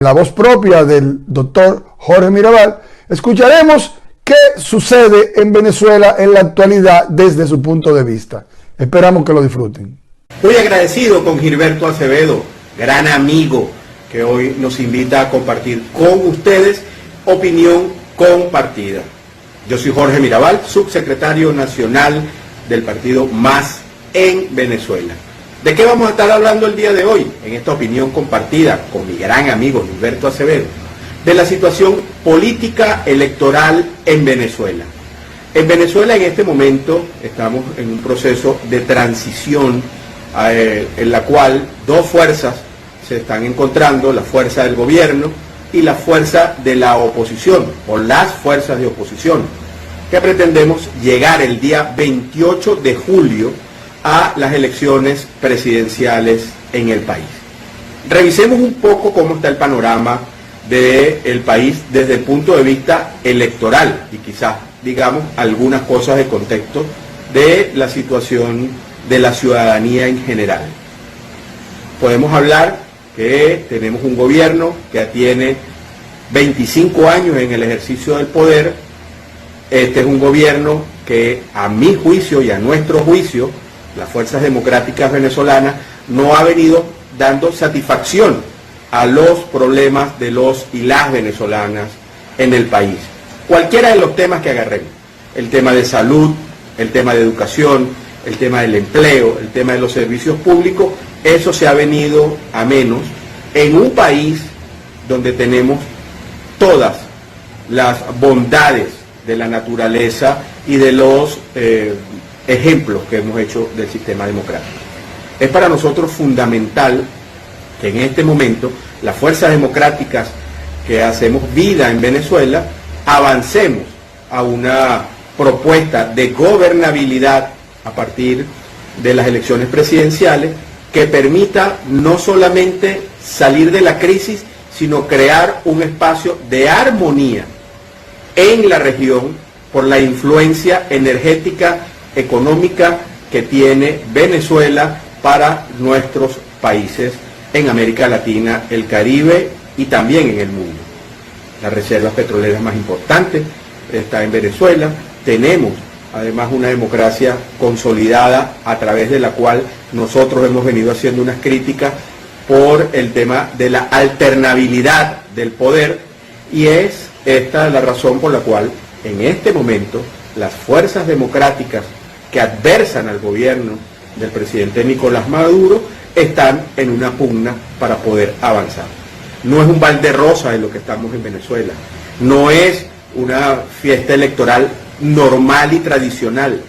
la voz propia del doctor Jorge Mirabal, escucharemos qué sucede en Venezuela en la actualidad desde su punto de vista. Esperamos que lo disfruten. Muy agradecido con Gilberto Acevedo, gran amigo, que hoy nos invita a compartir con ustedes opinión compartida. Yo soy Jorge Mirabal, subsecretario nacional del partido MAS en Venezuela. ¿De qué vamos a estar hablando el día de hoy? En esta opinión compartida con mi gran amigo Gilberto Acevedo, de la situación política electoral en Venezuela. En Venezuela en este momento estamos en un proceso de transición en la cual dos fuerzas se están encontrando, la fuerza del gobierno y la fuerza de la oposición, o las fuerzas de oposición, que pretendemos llegar el día 28 de julio a las elecciones presidenciales en el país. Revisemos un poco cómo está el panorama del país desde el punto de vista electoral y quizás digamos algunas cosas de contexto de la situación de la ciudadanía en general. Podemos hablar que tenemos un gobierno que tiene 25 años en el ejercicio del poder. Este es un gobierno que a mi juicio y a nuestro juicio, las fuerzas democráticas venezolanas, no ha venido dando satisfacción a los problemas de los y las venezolanas en el país. Cualquiera de los temas que agarremos, el tema de salud, el tema de educación, el tema del empleo, el tema de los servicios públicos, eso se ha venido a menos en un país donde tenemos todas las bondades de la naturaleza y de los ejemplos que hemos hecho del sistema democrático. Es para nosotros fundamental que en este momento las fuerzas democráticas que hacemos vida en Venezuela avancemos a una propuesta de gobernabilidad a partir de las elecciones presidenciales que permita no solamente salir de la crisis, sino crear un espacio de armonía en la región por la influencia energética, económica que tiene Venezuela para nuestros países en América Latina, el Caribe y también en el mundo. Las reservas petroleras más importantes están en Venezuela. Tenemos además una democracia consolidada a través de la cual nosotros hemos venido haciendo unas críticas por el tema de la alternabilidad del poder, y es esta la razón por la cual en este momento las fuerzas democráticas que adversan al gobierno del presidente Nicolás Maduro están en una pugna para poder avanzar. No es un balde rosa en lo que estamos en Venezuela, no es una fiesta electoral normal y tradicional,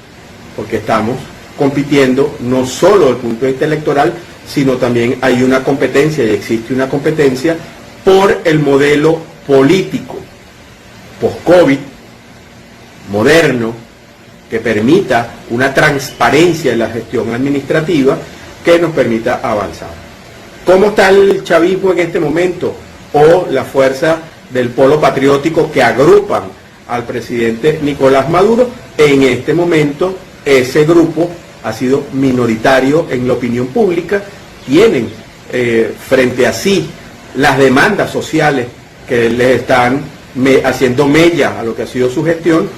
porque estamos compitiendo no solo desde el punto de vista electoral, sino también hay una competencia y existe una competencia por el modelo político post-COVID, moderno, que permita una transparencia en la gestión administrativa que nos permita avanzar. ¿Cómo está el chavismo en este momento? O la fuerza del polo patriótico que agrupan al presidente Nicolás Maduro. En este momento ese grupo ha sido minoritario en la opinión pública, tienen frente a sí las demandas sociales que les están haciendo mella a lo que ha sido su gestión,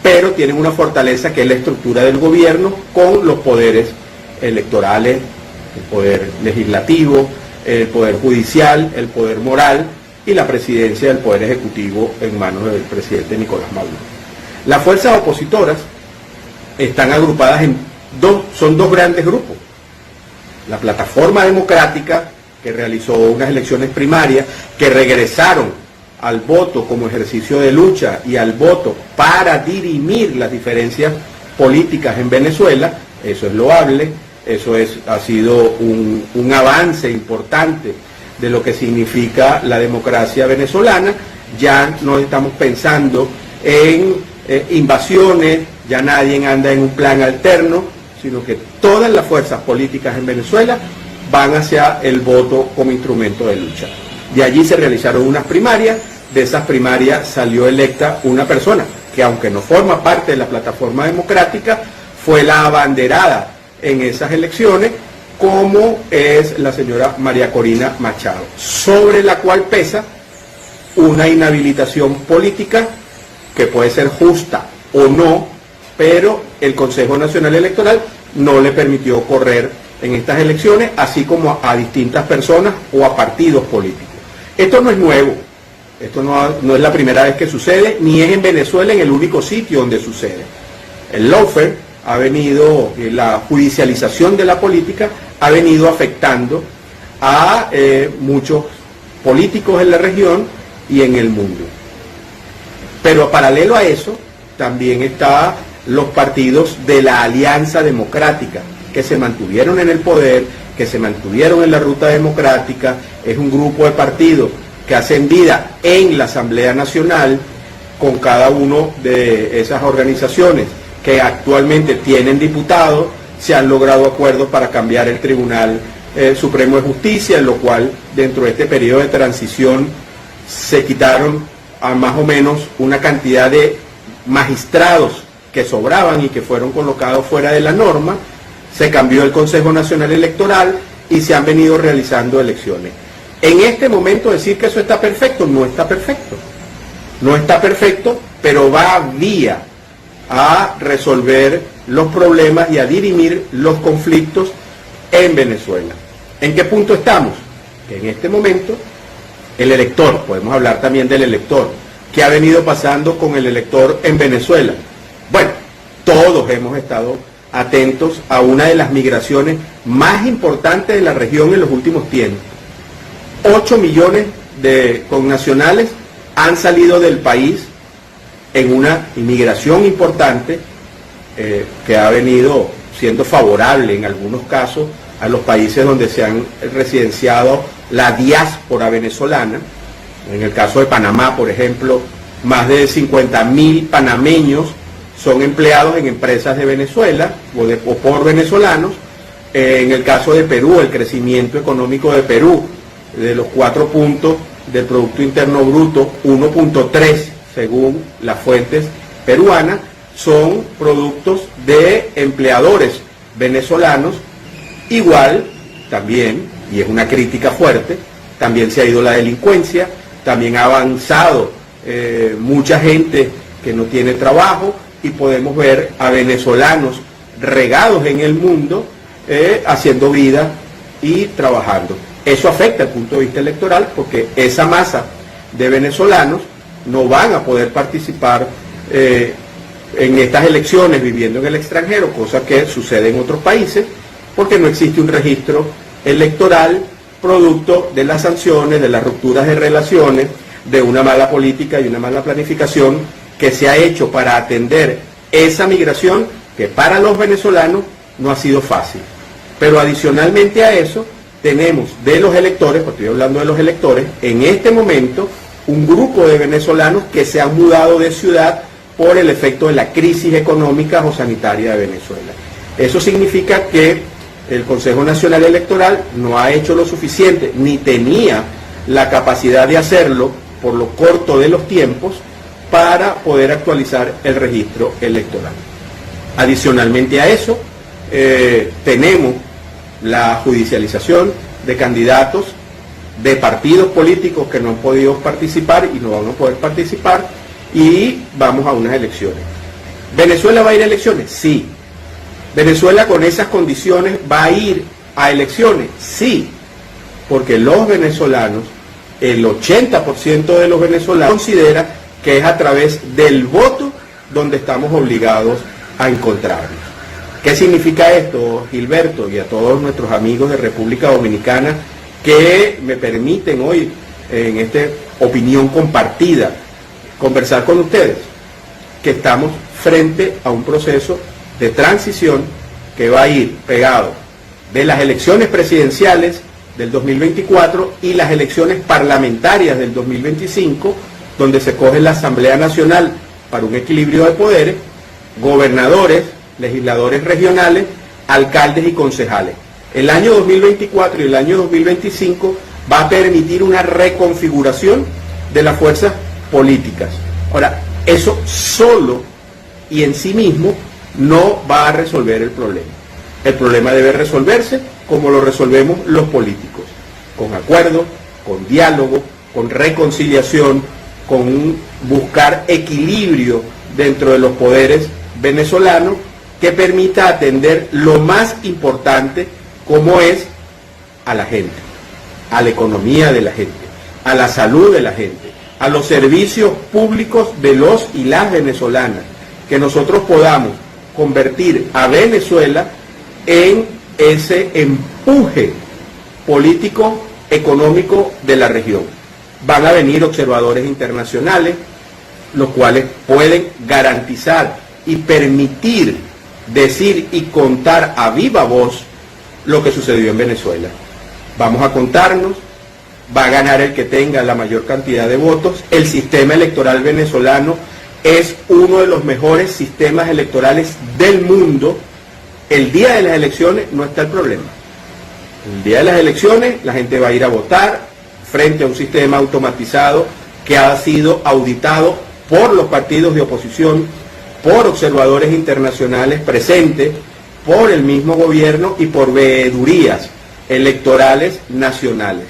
pero tienen una fortaleza que es la estructura del gobierno con los poderes electorales, el poder legislativo, el poder judicial, el poder moral y la presidencia del poder ejecutivo en manos del presidente Nicolás Maduro. Las fuerzas opositoras están agrupadas en son dos grandes grupos. La Plataforma Democrática, que realizó unas elecciones primarias, que regresaron al voto como ejercicio de lucha y al voto para dirimir las diferencias políticas en Venezuela. Eso es loable, eso ha sido un avance importante de lo que significa la democracia venezolana. Ya no estamos pensando en invasiones, ya nadie anda en un plan alterno, sino que todas las fuerzas políticas en Venezuela van hacia el voto como instrumento de lucha. De allí se realizaron unas primarias, de esas primarias salió electa una persona que, aunque no forma parte de la Plataforma Democrática, fue la abanderada en esas elecciones como es la señora María Corina Machado, sobre la cual pesa una inhabilitación política que puede ser justa o no, pero el Consejo Nacional Electoral no le permitió correr en estas elecciones, así como a distintas personas o a partidos políticos. Esto no es nuevo, esto no es la primera vez que sucede, ni es en Venezuela en el único sitio donde sucede. El lawfare ha venido, la judicialización de la política ha venido afectando a muchos políticos en la región y en el mundo. Pero paralelo a eso, también están los partidos de la Alianza Democrática, que se mantuvieron en el poder, que se mantuvieron en la ruta democrática. Es un grupo de partidos que hacen vida en la Asamblea Nacional con cada uno de esas organizaciones que actualmente tienen diputados. Se han logrado acuerdos para cambiar el Tribunal Supremo de Justicia, en lo cual dentro de este periodo de transición se quitaron a más o menos una cantidad de magistrados que sobraban y que fueron colocados fuera de la norma. Se cambió el Consejo Nacional Electoral y se han venido realizando elecciones. En este momento decir que eso está perfecto, no está perfecto. No está perfecto, pero va vía a resolver los problemas y a dirimir los conflictos en Venezuela. ¿En qué punto estamos? Que en este momento el elector, podemos hablar también del elector, ¿qué ha venido pasando con el elector en Venezuela? Bueno, todos hemos estado atentos a una de las migraciones más importantes de la región en los últimos tiempos. 8 millones de connacionales han salido del país en una inmigración importante que ha venido siendo favorable en algunos casos a los países donde se han residenciado la diáspora venezolana. En el caso de Panamá, por ejemplo, más de 50.000 panameños son empleados en empresas de Venezuela o por venezolanos. En el caso de Perú, el crecimiento económico de Perú, de los 4 puntos del Producto Interno Bruto, 1.3 según las fuentes peruanas, son productos de empleadores venezolanos. Igual, también, y es una crítica fuerte, también se ha ido la delincuencia, también ha avanzado mucha gente que no tiene trabajo, y podemos ver a venezolanos regados en el mundo haciendo vida y trabajando. Eso afecta el punto de vista electoral, porque esa masa de venezolanos no van a poder participar en estas elecciones viviendo en el extranjero, cosa que sucede en otros países, porque no existe un registro electoral producto de las sanciones, de las rupturas de relaciones, de una mala política y una mala planificación que se ha hecho para atender esa migración que para los venezolanos no ha sido fácil. Pero adicionalmente a eso, tenemos de los electores, porque estoy hablando de los electores, en este momento un grupo de venezolanos que se han mudado de ciudad por el efecto de la crisis económica o sanitaria de Venezuela. Eso significa que el Consejo Nacional Electoral no ha hecho lo suficiente, ni tenía la capacidad de hacerlo por lo corto de los tiempos, para poder actualizar el registro electoral. Adicionalmente a eso, tenemos la judicialización de candidatos de partidos políticos que no han podido participar y no van a poder participar, y vamos a unas elecciones. ¿Venezuela va a ir a elecciones? Sí. ¿Venezuela con esas condiciones va a ir a elecciones? Sí, porque los venezolanos, el 80% de los venezolanos considera que es a través del voto donde estamos obligados a encontrarnos. ¿Qué significa esto, Gilberto, y a todos nuestros amigos de República Dominicana que me permiten hoy, en esta opinión compartida, conversar con ustedes? Que estamos frente a un proceso de transición que va a ir pegado de las elecciones presidenciales del 2024 y las elecciones parlamentarias del 2025, donde se coge la Asamblea Nacional para un equilibrio de poderes, gobernadores, legisladores regionales, alcaldes y concejales. El año 2024 y el año 2025 va a permitir una reconfiguración de las fuerzas políticas. Ahora, eso solo y en sí mismo no va a resolver el problema. El problema debe resolverse como lo resolvemos los políticos, con acuerdo, con diálogo, con reconciliación, con buscar equilibrio dentro de los poderes venezolanos que permita atender lo más importante, como es a la gente, a la economía de la gente, a la salud de la gente, a los servicios públicos de los y las venezolanas, que nosotros podamos convertir a Venezuela en ese empuje político, económico de la región. Van a venir observadores internacionales, los cuales pueden garantizar y permitir decir y contar a viva voz lo que sucedió en Venezuela. Vamos a contarnos, va a ganar el que tenga la mayor cantidad de votos. El sistema electoral venezolano es uno de los mejores sistemas electorales del mundo. El día de las elecciones no está el problema. El día de las elecciones la gente va a ir a votar frente a un sistema automatizado que ha sido auditado por los partidos de oposición, por observadores internacionales presentes, por el mismo gobierno y por veedurías electorales nacionales.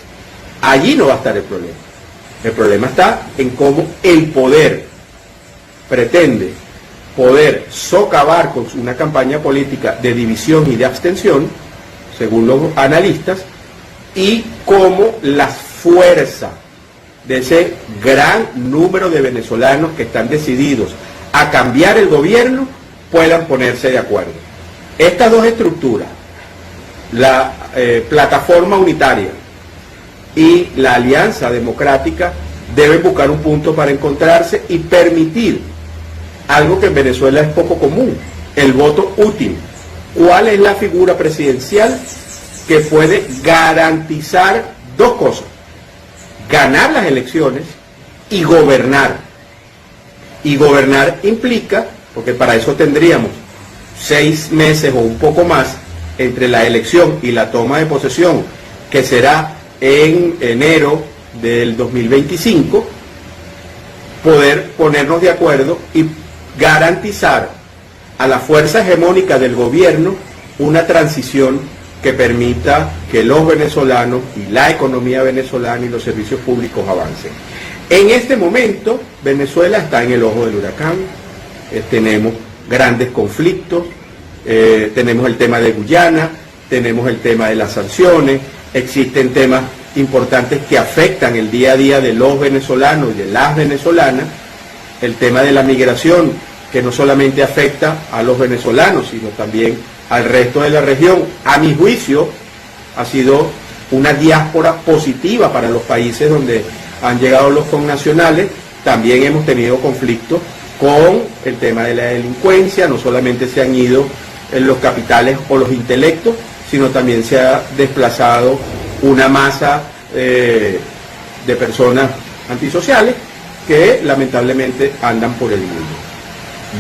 Allí no va a estar el problema. El problema está en cómo el poder pretende poder socavar con una campaña política de división y de abstención, según los analistas, y cómo la fuerza de ese gran número de venezolanos que están decididos a cambiar el gobierno puedan ponerse de acuerdo. Estas dos estructuras, la plataforma unitaria y la alianza democrática, deben buscar un punto para encontrarse y permitir algo que en Venezuela es poco común, el voto útil. ¿Cuál es la figura presidencial que puede garantizar dos cosas? Ganar las elecciones y gobernar. Y gobernar implica, porque para eso tendríamos 6 meses o un poco más entre la elección y la toma de posesión, que será en enero del 2025, poder ponernos de acuerdo y garantizar a la fuerza hegemónica del gobierno una transición que permita que los venezolanos y la economía venezolana y los servicios públicos avancen. En este momento, Venezuela está en el ojo del huracán, tenemos grandes conflictos, tenemos el tema de Guyana, tenemos el tema de las sanciones, existen temas importantes que afectan el día a día de los venezolanos y de las venezolanas, el tema de la migración, que no solamente afecta a los venezolanos, sino también al resto de la región. A mi juicio, ha sido una diáspora positiva para los países donde han llegado los connacionales. También hemos tenido conflictos con el tema de la delincuencia, no solamente se han ido los capitales o los intelectos, sino también se ha desplazado una masa de personas antisociales que lamentablemente andan por el mundo.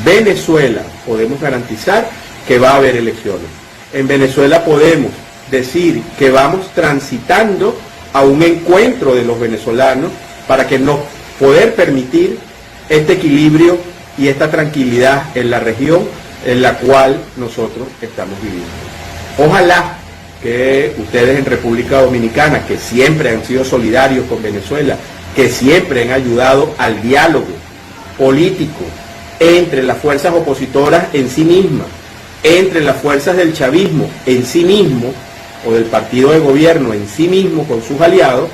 Venezuela, podemos garantizar que va a haber elecciones. En Venezuela podemos decir que vamos transitando a un encuentro de los venezolanos para que nos poder permitir este equilibrio y esta tranquilidad en la región en la cual nosotros estamos viviendo. Ojalá que ustedes en República Dominicana, que siempre han sido solidarios con Venezuela, que siempre han ayudado al diálogo político entre las fuerzas opositoras en sí mismas, entre las fuerzas del chavismo en sí mismo, o del partido de gobierno en sí mismo con sus aliados,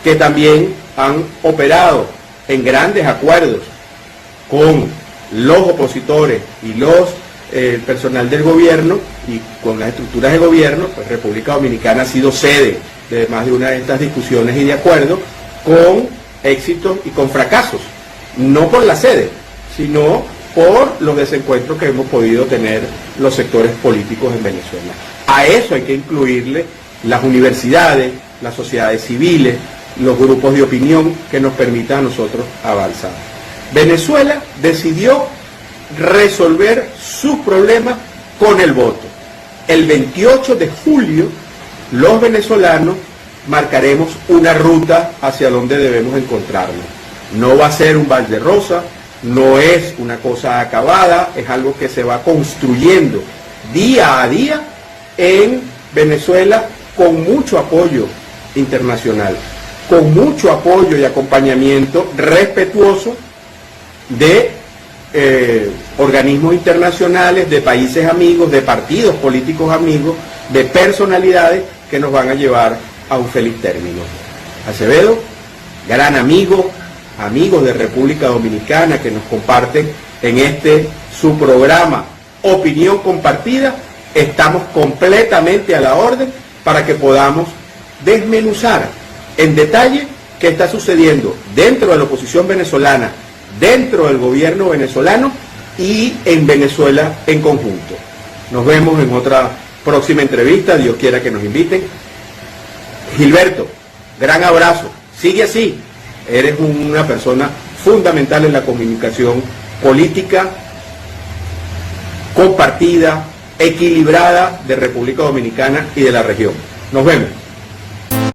que también han operado en grandes acuerdos con los opositores y los personal del gobierno y con las estructuras de gobierno. Pues República Dominicana ha sido sede de más de una de estas discusiones y de acuerdos, con éxitos y con fracasos, no por la sede, sino por los desencuentros que hemos podido tener los sectores políticos en Venezuela. A eso hay que incluirle las universidades, las sociedades civiles, los grupos de opinión que nos permitan a nosotros avanzar. Venezuela decidió resolver sus problemas con el voto. El 28 de julio, los venezolanos marcaremos una ruta hacia donde debemos encontrarnos. No va a ser un balde de rosa, no es una cosa acabada, es algo que se va construyendo día a día en Venezuela con mucho apoyo internacional, con mucho apoyo y acompañamiento respetuoso de organismos internacionales, de países amigos, de partidos políticos amigos, de personalidades que nos van a llevar a un feliz término. Acevedo, gran amigo, amigos de República Dominicana que nos comparten en su programa Opinión Compartida, estamos completamente a la orden para que podamos desmenuzar en detalle qué está sucediendo dentro de la oposición venezolana, dentro del gobierno venezolano y en Venezuela en conjunto. Nos vemos en otra próxima entrevista, Dios quiera que nos inviten. Gilberto, gran abrazo, sigue así, eres una persona fundamental en la comunicación política, compartida, equilibrada de República Dominicana y de la región. Nos vemos.